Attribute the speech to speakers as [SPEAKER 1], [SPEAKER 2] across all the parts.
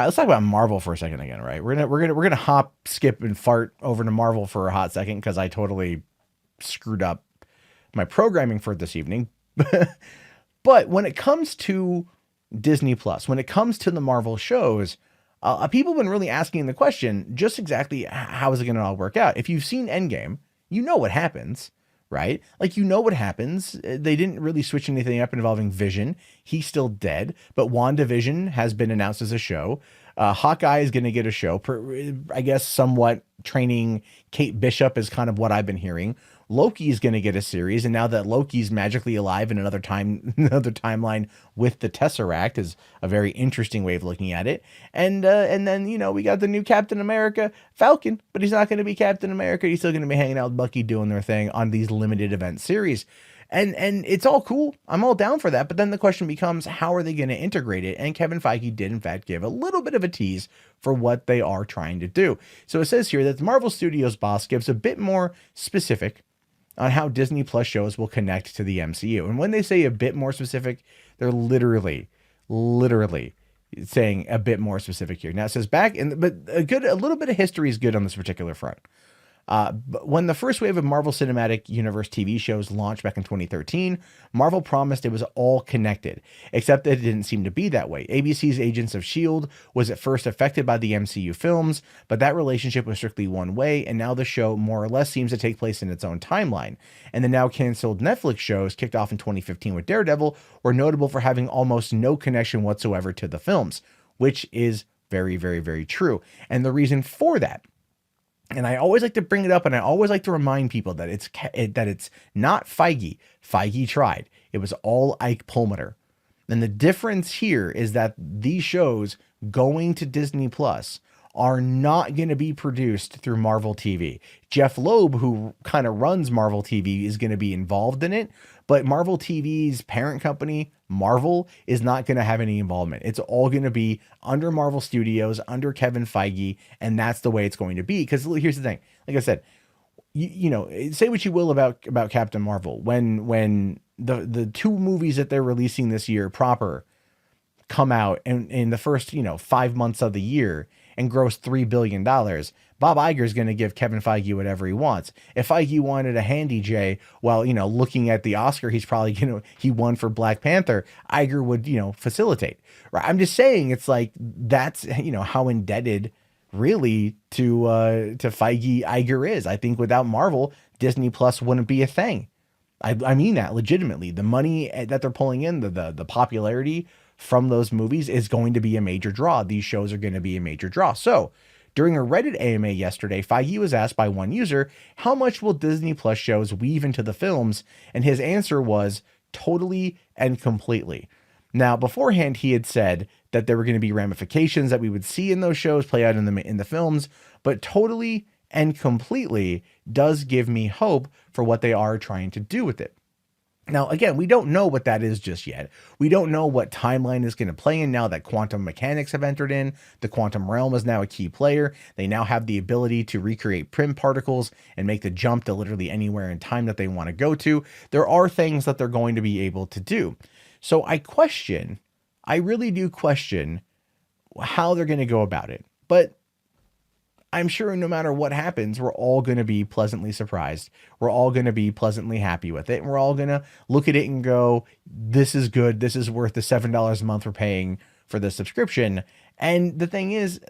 [SPEAKER 1] Let's talk about Marvel for a second again, right? We're gonna hop, skip, and fart over to Marvel for a hot second because I totally screwed up my programming for this evening. But when it comes to Disney Plus, when it comes to the Marvel shows, people have been really asking the question, just exactly how is it going to all work out? If you've seen Endgame, you know what happens, right? Like, you know what happens. They didn't really switch anything up involving Vision. He's still dead, but WandaVision has been announced as a show. Hawkeye is going to get a show, I guess, somewhat training Kate Bishop is kind of what I've been hearing. Loki is going to get a series, and now that Loki's magically alive in another time, another timeline with the Tesseract is a very interesting way of looking at it. And then we got the new Captain America, Falcon, but he's not going to be Captain America. He's still going to be hanging out with Bucky doing their thing on these limited event series. And it's all cool. I'm all down for that. But then the question becomes, how are they going to integrate it? And Kevin Feige did, in fact, give a little bit of a tease for what they are trying to do. So it says here that the Marvel Studios boss gives a bit more specific on how Disney Plus shows will connect to the MCU. And when they say a bit more specific, they're literally saying a bit more specific here. Now it says but a little bit of history is good on this particular front. But when the first wave of Marvel Cinematic Universe TV shows launched back in 2013, Marvel promised it was all connected, except that it didn't seem to be that way. ABC's Agents of S.H.I.E.L.D. was at first affected by the MCU films, but that relationship was strictly one way, and now the show more or less seems to take place in its own timeline. And the now canceled Netflix shows, kicked off in 2015 with Daredevil, were notable for having almost no connection whatsoever to the films, which is very, very, very true. And the reason for that, and I always like to bring it up, and I always like to remind people that it's not Feige. Feige tried. It was all Ike Perlmutter. And the difference here is that these shows going to Disney Plus are not going to be produced through Marvel TV. Jeff Loeb, who kind of runs Marvel TV, is going to be involved in it, but Marvel TV's parent company, Marvel, is not going to have any involvement. It's all going to be under Marvel Studios, under Kevin Feige, and that's the way it's going to be. Because here's the thing, like I said, say what you will about Captain Marvel. When the two movies that they're releasing this year proper come out and in the first 5 months of the year and gross $3 billion, Bob Iger is going to give Kevin Feige whatever he wants. If Feige wanted a handy J, well, looking at the Oscar, he's probably, he won for Black Panther, Iger would, facilitate. Right? I'm just saying, it's like, that's, how indebted really to Feige Iger is. I think without Marvel, Disney Plus wouldn't be a thing. I mean that legitimately. The money that they're pulling in, the popularity from those movies is going to be a major draw. These shows are going to be a major draw. So during a Reddit AMA yesterday, Feige was asked by one user, how much will Disney Plus shows weave into the films? And his answer was totally and completely. Now, beforehand, he had said that there were going to be ramifications that we would see in those shows play out in the films, but totally and completely does give me hope for what they are trying to do with it. Now, again, we don't know what that is just yet. We don't know what timeline is going to play in now that quantum mechanics have entered in. The quantum realm is now a key player. They now have the ability to recreate Pym particles and make the jump to literally anywhere in time that they want to go to. There are things that they're going to be able to do. So I really do question how they're going to go about it. But I'm sure no matter what happens, we're all going to be pleasantly surprised. We're all going to be pleasantly happy with it. And we're all going to look at it and go, this is good. This is worth the $7 a month we're paying for the subscription. And the thing is,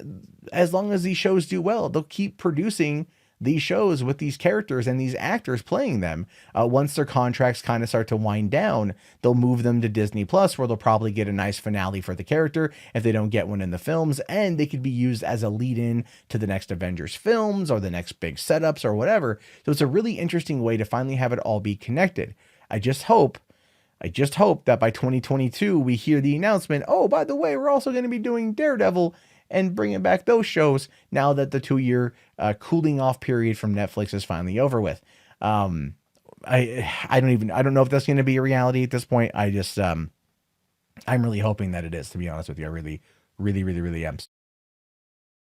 [SPEAKER 1] as long as these shows do well, they'll keep producing these shows with these characters and these actors playing them. Once their contracts kind of start to wind down, they'll move them to Disney Plus, where they'll probably get a nice finale for the character if they don't get one in the films, and they could be used as a lead-in to the next Avengers films or the next big setups or whatever. So it's a really interesting way to finally have it all be connected. I just hope that by 2022 we hear the announcement, oh, by the way, we're also going to be doing Daredevil, and bringing back those shows now that the 2-year cooling off period from Netflix is finally over with. I don't know if that's going to be a reality at this point. I'm really hoping that it is, to be honest with you. I really am.